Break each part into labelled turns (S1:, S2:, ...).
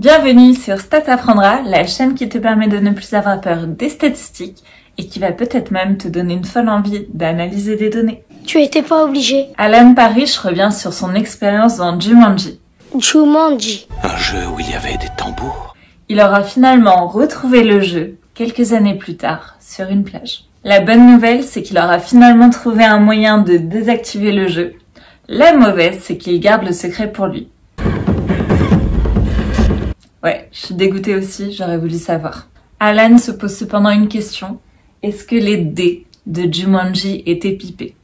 S1: Bienvenue sur Stats Apprendra, la chaîne qui te permet de ne plus avoir peur des statistiques et qui va peut-être même te donner une folle envie d'analyser des données.
S2: Tu étais pas obligé.
S1: Alan Parrish revient sur son expérience dans Jumanji.
S2: Jumanji.
S3: Un jeu où il y avait des tambours.
S1: Il aura finalement retrouvé le jeu quelques années plus tard sur une plage. La bonne nouvelle, c'est qu'il aura finalement trouvé un moyen de désactiver le jeu. La mauvaise, c'est qu'il garde le secret pour lui. Ouais, je suis dégoûtée aussi, j'aurais voulu savoir. Alan se pose cependant une question. Est-ce que les dés de Jumanji étaient pipés?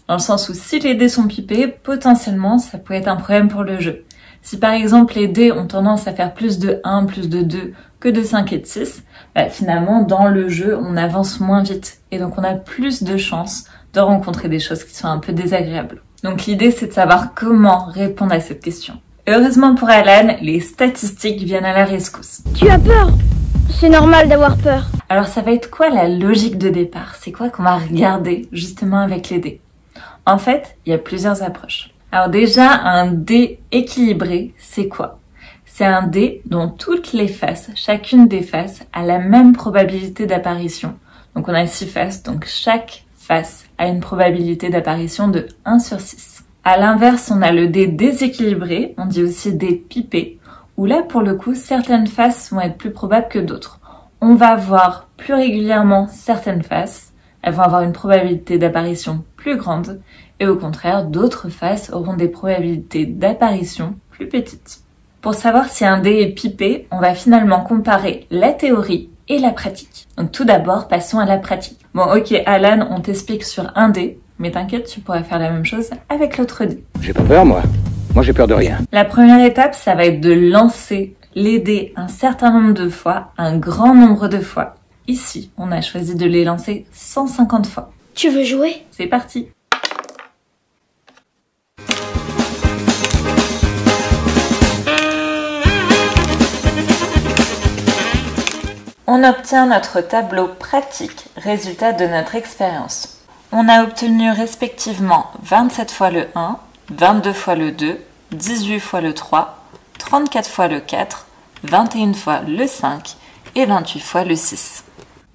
S1: Dans le sens où si les dés sont pipés, potentiellement ça peut être un problème pour le jeu. Si par exemple les dés ont tendance à faire plus de 1, plus de 2 que de 5 et de 6, finalement dans le jeu on avance moins vite et donc on a plus de chances de rencontrer des choses qui sont un peu désagréables. Donc l'idée c'est de savoir comment répondre à cette question. Heureusement pour Alan, les statistiques viennent à la rescousse.
S2: Tu as peur? C'est normal d'avoir peur.
S1: Alors ça va être quoi la logique de départ? C'est quoi qu'on va regarder justement avec les dés? En fait, il y a plusieurs approches. Alors déjà, un dé équilibré, c'est quoi? C'est un dé dont toutes les faces, chacune des faces, a la même probabilité d'apparition. Donc on a 6 faces, donc chaque face a une probabilité d'apparition de 1 sur 6. À l'inverse, on a le dé déséquilibré, on dit aussi dé pipé, où là, pour le coup, certaines faces vont être plus probables que d'autres. On va voir plus régulièrement certaines faces, elles vont avoir une probabilité d'apparition plus grande, et au contraire, d'autres faces auront des probabilités d'apparition plus petites. Pour savoir si un dé est pipé, on va finalement comparer la théorie et la pratique. Donc tout d'abord, passons à la pratique. Bon, ok, Alan, on t'explique sur un dé, mais t'inquiète, tu pourras faire la même chose avec l'autre dé.
S3: J'ai pas peur, moi. Moi, j'ai peur de rien.
S1: La première étape, ça va être de lancer les dés un certain nombre de fois, un grand nombre de fois. Ici, on a choisi de les lancer 150 fois.
S2: Tu veux jouer?
S1: C'est parti! On obtient notre tableau pratique, résultat de notre expérience. On a obtenu respectivement 27 fois le 1, 22 fois le 2, 18 fois le 3, 34 fois le 4, 21 fois le 5 et 28 fois le 6.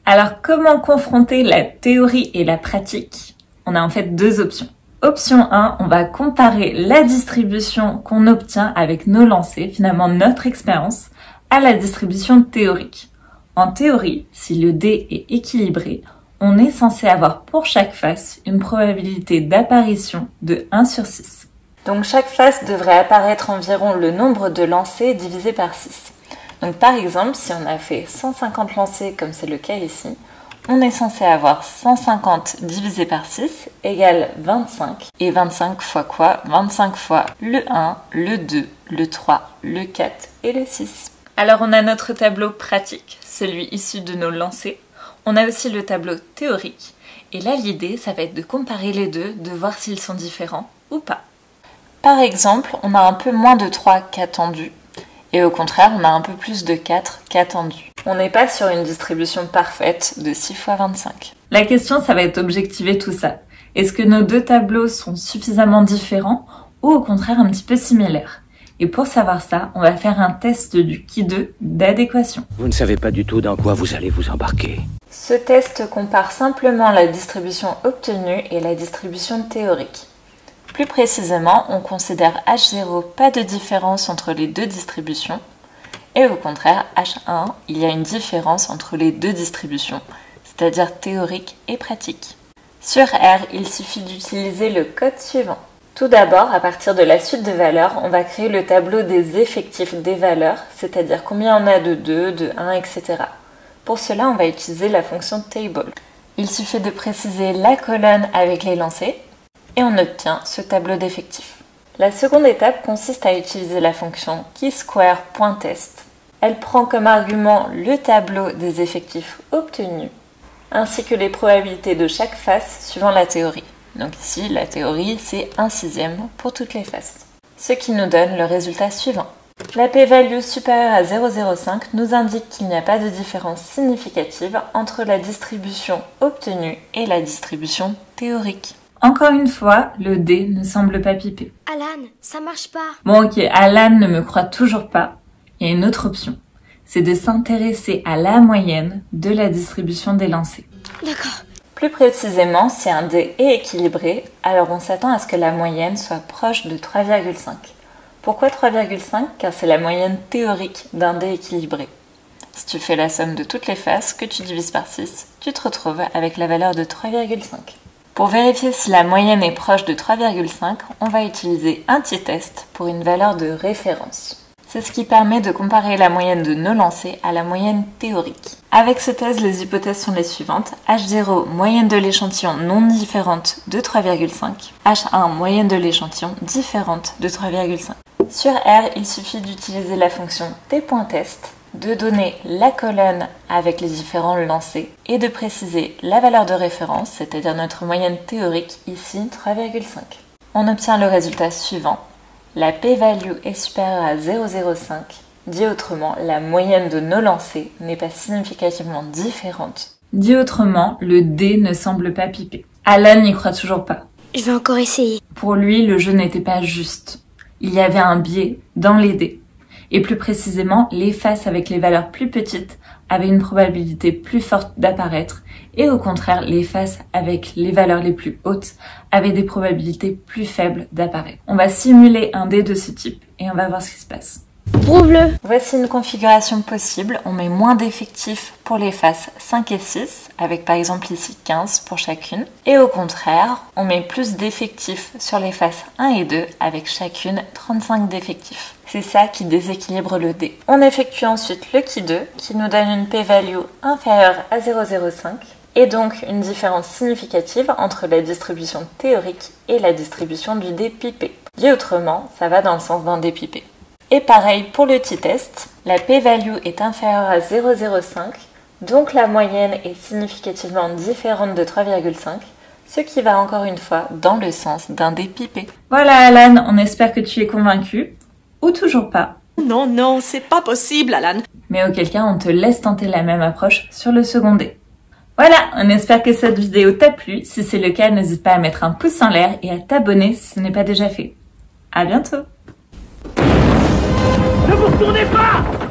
S1: Alors comment confronter la théorie et la pratique? On a en fait deux options. Option 1, on va comparer la distribution qu'on obtient avec nos lancers, finalement notre expérience, à la distribution théorique. En théorie, si le dé est équilibré, on est censé avoir pour chaque face une probabilité d'apparition de 1 sur 6. Donc chaque face devrait apparaître environ le nombre de lancers divisé par 6. Donc par exemple, si on a fait 150 lancers comme c'est le cas ici, on est censé avoir 150 divisé par 6 égale 25. Et 25 fois quoi? 25 fois le 1, le 2, le 3, le 4 et le 6. Alors on a notre tableau pratique, celui issu de nos lancers. On a aussi le tableau théorique. Et là, l'idée, ça va être de comparer les deux, de voir s'ils sont différents ou pas. Par exemple, on a un peu moins de 3 qu'attendu. Et au contraire, on a un peu plus de 4 qu'attendu. On n'est pas sur une distribution parfaite de 6 fois 25. La question, ça va être d'objectiver tout ça. Est-ce que nos deux tableaux sont suffisamment différents ou au contraire un petit peu similaires? Et pour savoir ça, on va faire un test du Qui2 d'adéquation.
S3: Vous ne savez pas du tout dans quoi vous allez vous embarquer.
S1: Ce test compare simplement la distribution obtenue et la distribution théorique. Plus précisément, on considère H0 pas de différence entre les deux distributions, et au contraire, H1, il y a une différence entre les deux distributions, c'est-à-dire théorique et pratique. Sur R, il suffit d'utiliser le code suivant. Tout d'abord, à partir de la suite de valeurs, on va créer le tableau des effectifs des valeurs, c'est-à-dire combien on a de 2, de 1, etc. Pour cela, on va utiliser la fonction table. Il suffit de préciser la colonne avec les lancers et on obtient ce tableau d'effectifs. La seconde étape consiste à utiliser la fonction keysquare.test. Elle prend comme argument le tableau des effectifs obtenus ainsi que les probabilités de chaque face suivant la théorie. Donc ici, la théorie, c'est 1/6 pour toutes les faces. Ce qui nous donne le résultat suivant. La p-value supérieure à 0,05 nous indique qu'il n'y a pas de différence significative entre la distribution obtenue et la distribution théorique. Encore une fois, le dé ne semble pas piper.
S2: Alan, ça marche pas.
S1: Bon ok, Alan ne me croit toujours pas. Il y a une autre option, c'est de s'intéresser à la moyenne de la distribution des lancers.
S2: D'accord.
S1: Plus précisément, si un dé est équilibré, alors on s'attend à ce que la moyenne soit proche de 3,5. Pourquoi 3,5 ? Car c'est la moyenne théorique d'un dé équilibré. Si tu fais la somme de toutes les faces, que tu divises par 6, tu te retrouves avec la valeur de 3,5. Pour vérifier si la moyenne est proche de 3,5, on va utiliser un t-test pour une valeur de référence. C'est ce qui permet de comparer la moyenne de nos lancers à la moyenne théorique. Avec ce test, les hypothèses sont les suivantes. H0, moyenne de l'échantillon non différente de 3,5. H1, moyenne de l'échantillon différente de 3,5. Sur R, il suffit d'utiliser la fonction t.test, de donner la colonne avec les différents lancers et de préciser la valeur de référence, c'est-à-dire notre moyenne théorique, ici 3,5. On obtient le résultat suivant. La p-value est supérieure à 0,05. Dit autrement, la moyenne de nos lancers n'est pas significativement différente. Dit autrement, le dé ne semble pas piper. Alan n'y croit toujours pas.
S2: Je vais encore essayer.
S1: Pour lui, le jeu n'était pas juste. Il y avait un biais dans les dés. Et plus précisément, les faces avec les valeurs plus petites avaient une probabilité plus forte d'apparaître et au contraire, les faces avec les valeurs les plus hautes avaient des probabilités plus faibles d'apparaître. On va simuler un dé de ce type et on va voir ce qui se passe.
S2: Prouve-le.
S1: Voici une configuration possible. On met moins d'effectifs pour les faces 5 et 6, avec par exemple ici 15 pour chacune. Et au contraire, on met plus d'effectifs sur les faces 1 et 2, avec chacune 35 d'effectifs. C'est ça qui déséquilibre le dé. On effectue ensuite le qui 2, qui nous donne une p-value inférieure à 0,05, et donc une différence significative entre la distribution théorique et la distribution du dé pipé. Dit autrement, ça va dans le sens d'un dé pipé. Et pareil pour le t-test, la p-value est inférieure à 0,05, donc la moyenne est significativement différente de 3,5, ce qui va encore une fois dans le sens d'un dé pipé. Voilà Alan, on espère que tu es convaincu, ou toujours pas.
S4: Non, non, c'est pas possible, Alan.
S1: Mais auquel cas, on te laisse tenter la même approche sur le second dé. Voilà, on espère que cette vidéo t'a plu. Si c'est le cas, n'hésite pas à mettre un pouce en l'air et à t'abonner si ce n'est pas déjà fait. À bientôt.
S3: Ne vous retournez pas!